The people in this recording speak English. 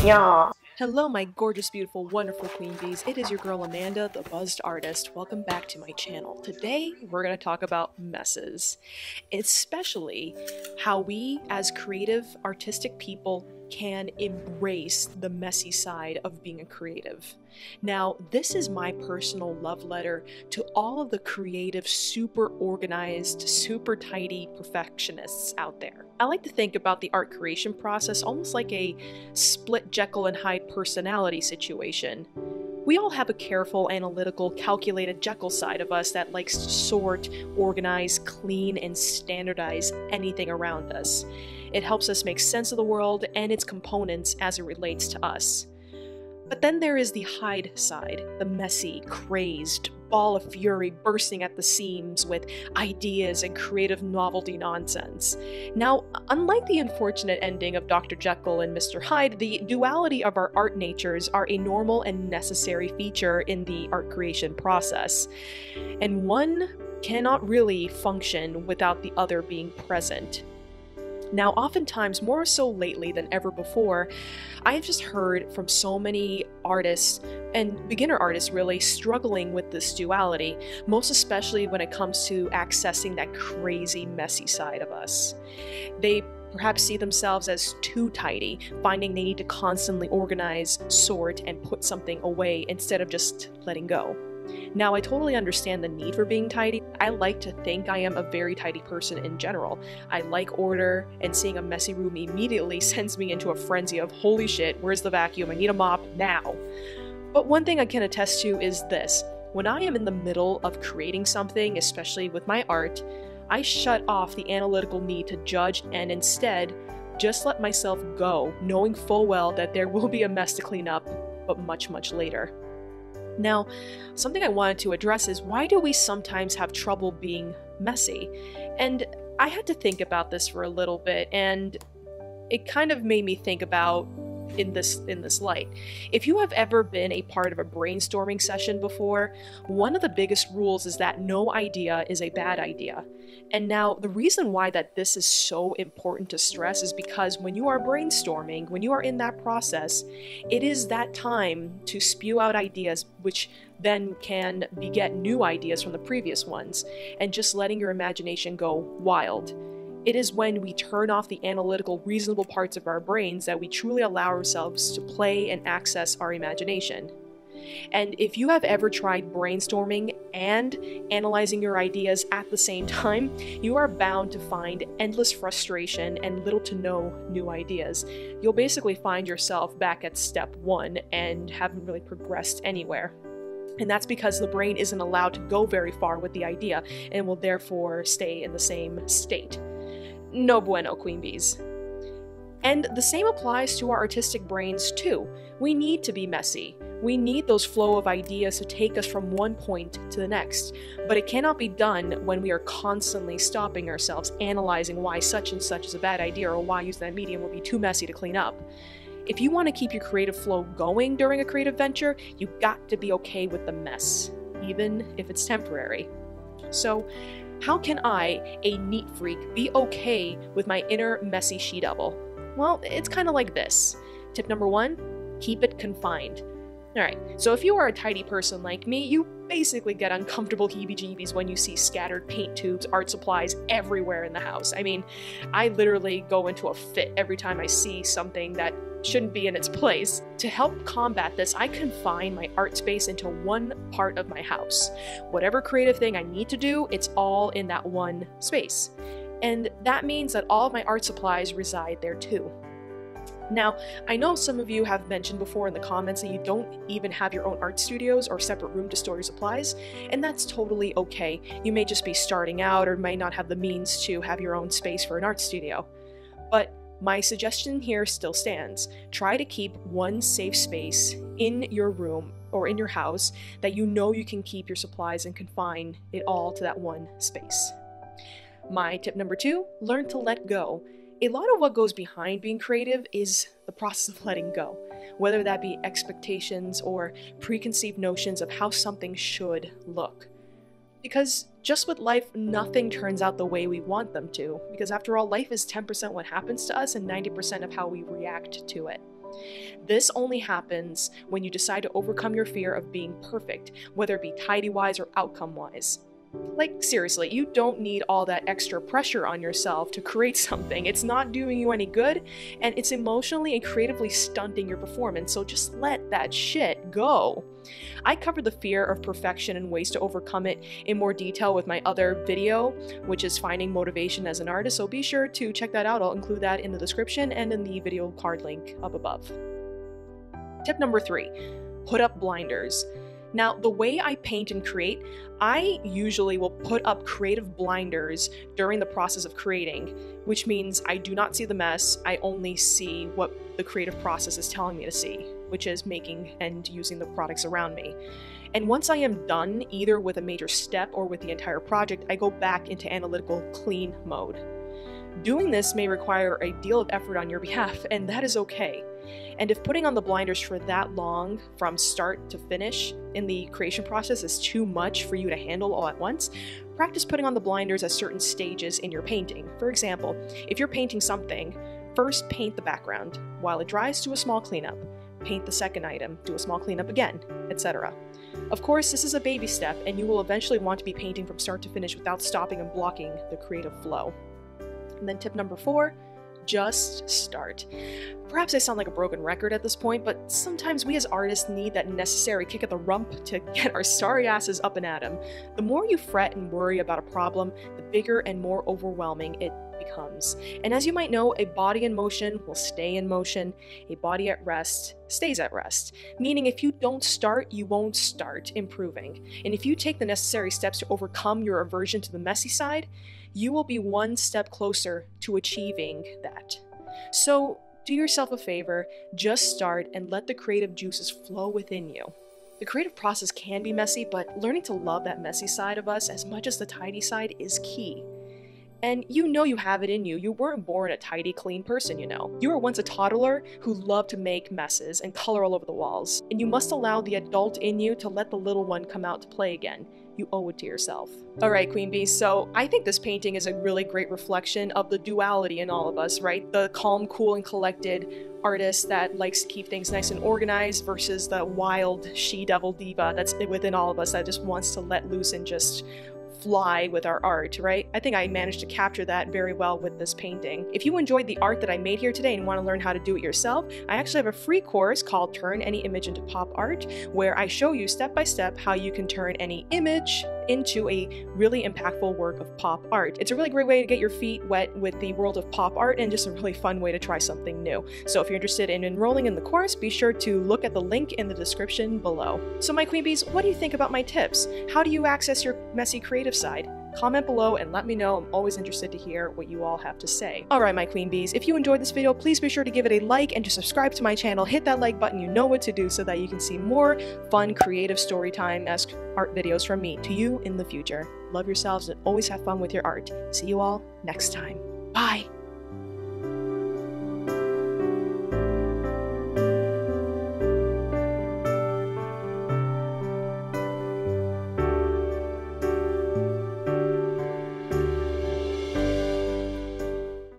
Yeah. Hello, my gorgeous, beautiful, wonderful queen bees. It is your girl Amanda, the Buzzed Artist. Welcome back to my channel. Today, we're going to talk about messes, especially how we, as creative, artistic people, can embrace the messy side of being a creative. Now, this is my personal love letter to all of the creative, super organized, super tidy perfectionists out there. I like to think about the art creation process almost like a split Jekyll and Hyde personality situation. We all have a careful, analytical, calculated Jekyll side of us that likes to sort, organize, clean, and standardize anything around us. It helps us make sense of the world and its components as it relates to us. But then there is the Hyde side, the messy, crazed, ball of fury bursting at the seams with ideas and creative novelty nonsense. Now, unlike the unfortunate ending of Dr. Jekyll and Mr. Hyde, the duality of our art natures are a normal and necessary feature in the art creation process. And one cannot really function without the other being present. Now, oftentimes, more so lately than ever before, I've just heard from so many artists, and beginner artists really, struggling with this duality, most especially when it comes to accessing that crazy, messy side of us. They perhaps see themselves as too tidy, finding they need to constantly organize, sort, and put something away instead of just letting go. Now, I totally understand the need for being tidy. I like to think I am a very tidy person in general. I like order, and seeing a messy room immediately sends me into a frenzy of, holy shit, where's the vacuum? I need a mop now. But one thing I can attest to is this. When I am in the middle of creating something, especially with my art, I shut off the analytical need to judge and instead just let myself go, knowing full well that there will be a mess to clean up, but much, much later. Now, something I wanted to address is, why do we sometimes have trouble being messy? And I had to think about this for a little bit, and it kind of made me think about in this light. If you have ever been a part of a brainstorming session before, one of the biggest rules is that no idea is a bad idea. And now, the reason why that this is so important to stress is because when you are brainstorming, when you are in that process, it is that time to spew out ideas which then can beget new ideas from the previous ones, and just letting your imagination go wild. It is when we turn off the analytical, reasonable parts of our brains that we truly allow ourselves to play and access our imagination. And if you have ever tried brainstorming and analyzing your ideas at the same time, you are bound to find endless frustration and little to no new ideas. You'll basically find yourself back at step one and haven't really progressed anywhere. And that's because the brain isn't allowed to go very far with the idea and will therefore stay in the same state. No bueno, queen bees. And the same applies to our artistic brains too. We need to be messy. We need those flow of ideas to take us from one point to the next, but it cannot be done when we are constantly stopping ourselves, analyzing why such and such is a bad idea or why using that medium will be too messy to clean up. If you want to keep your creative flow going during a creative venture, you've got to be okay with the mess, even if it's temporary. So, how can I, a neat freak, be okay with my inner messy she-devil? Well, it's kind of like this. Tip number one, keep it confined. Alright, so if you are a tidy person like me, you basically get uncomfortable heebie-jeebies when you see scattered paint tubes, art supplies everywhere in the house. I mean, I literally go into a fit every time I see something that shouldn't be in its place. To help combat this, I confine my art space into one part of my house. Whatever creative thing I need to do, it's all in that one space. And that means that all of my art supplies reside there too. Now, I know some of you have mentioned before in the comments that you don't even have your own art studios or separate room to store your supplies, and that's totally okay. You may just be starting out or may not have the means to have your own space for an art studio. But my suggestion here still stands. Try to keep one safe space in your room or in your house that you know you can keep your supplies and confine it all to that one space. My tip number two, learn to let go. A lot of what goes behind being creative is the process of letting go, whether that be expectations or preconceived notions of how something should look. Because just with life, nothing turns out the way we want them to, because after all, life is 10% what happens to us and 90% of how we react to it. This only happens when you decide to overcome your fear of being perfect, whether it be tidy-wise or outcome-wise. Like, seriously, you don't need all that extra pressure on yourself to create something. It's not doing you any good, and it's emotionally and creatively stunting your performance, so just let that shit go. I covered the fear of perfection and ways to overcome it in more detail with my other video, which is finding motivation as an artist, so be sure to check that out. I'll include that in the description and in the video card link up above. Tip number 3, put up blinders. Now, the way I paint and create, I usually will put up creative blinders during the process of creating, which means I do not see the mess, I only see what the creative process is telling me to see, which is making and using the products around me. And once I am done, either with a major step or with the entire project, I go back into analytical clean mode. Doing this may require a deal of effort on your behalf, and that is okay. And if putting on the blinders for that long, from start to finish, in the creation process is too much for you to handle all at once, practice putting on the blinders at certain stages in your painting. For example, if you're painting something, first paint the background. While it dries, do a small cleanup. Paint the second item, do a small cleanup again, etc. Of course, this is a baby step, and you will eventually want to be painting from start to finish without stopping and blocking the creative flow. And then tip number 4, just start. Perhaps I sound like a broken record at this point, but sometimes we as artists need that necessary kick at the rump to get our sorry asses up and at 'em. The more you fret and worry about a problem, the bigger and more overwhelming it becomes. And as you might know, a body in motion will stay in motion, a body at rest stays at rest. Meaning if you don't start, you won't start improving. And if you take the necessary steps to overcome your aversion to the messy side, you will be one step closer to achieving that. So do yourself a favor, just start and let the creative juices flow within you. The creative process can be messy, but learning to love that messy side of us as much as the tidy side is key. And you know you have it in you. You weren't born a tidy, clean person, you know. You were once a toddler who loved to make messes and color all over the walls. And you must allow the adult in you to let the little one come out to play again. You owe it to yourself. Alright, Queen Bees, so I think this painting is a really great reflection of the duality in all of us, right? The calm, cool, and collected artist that likes to keep things nice and organized versus the wild she-devil diva that's within all of us that just wants to let loose and just fly with our art, right? I think I managed to capture that very well with this painting. If you enjoyed the art that I made here today and want to learn how to do it yourself, I actually have a free course called Turn Any Image into Pop Art, where I show you step by step how you can turn any image into a really impactful work of pop art. It's a really great way to get your feet wet with the world of pop art and just a really fun way to try something new. So if you're interested in enrolling in the course, be sure to look at the link in the description below. So my Queen Bees, what do you think about my tips? How do you access your messy creative side? Comment below and let me know. I'm always interested to hear what you all have to say. Alright, my Queen Bees, if you enjoyed this video, please be sure to give it a like and to subscribe to my channel. Hit that like button, you know what to do, so that you can see more fun, creative storytime-esque art videos from me to you in the future. Love yourselves and always have fun with your art. See you all next time. Bye!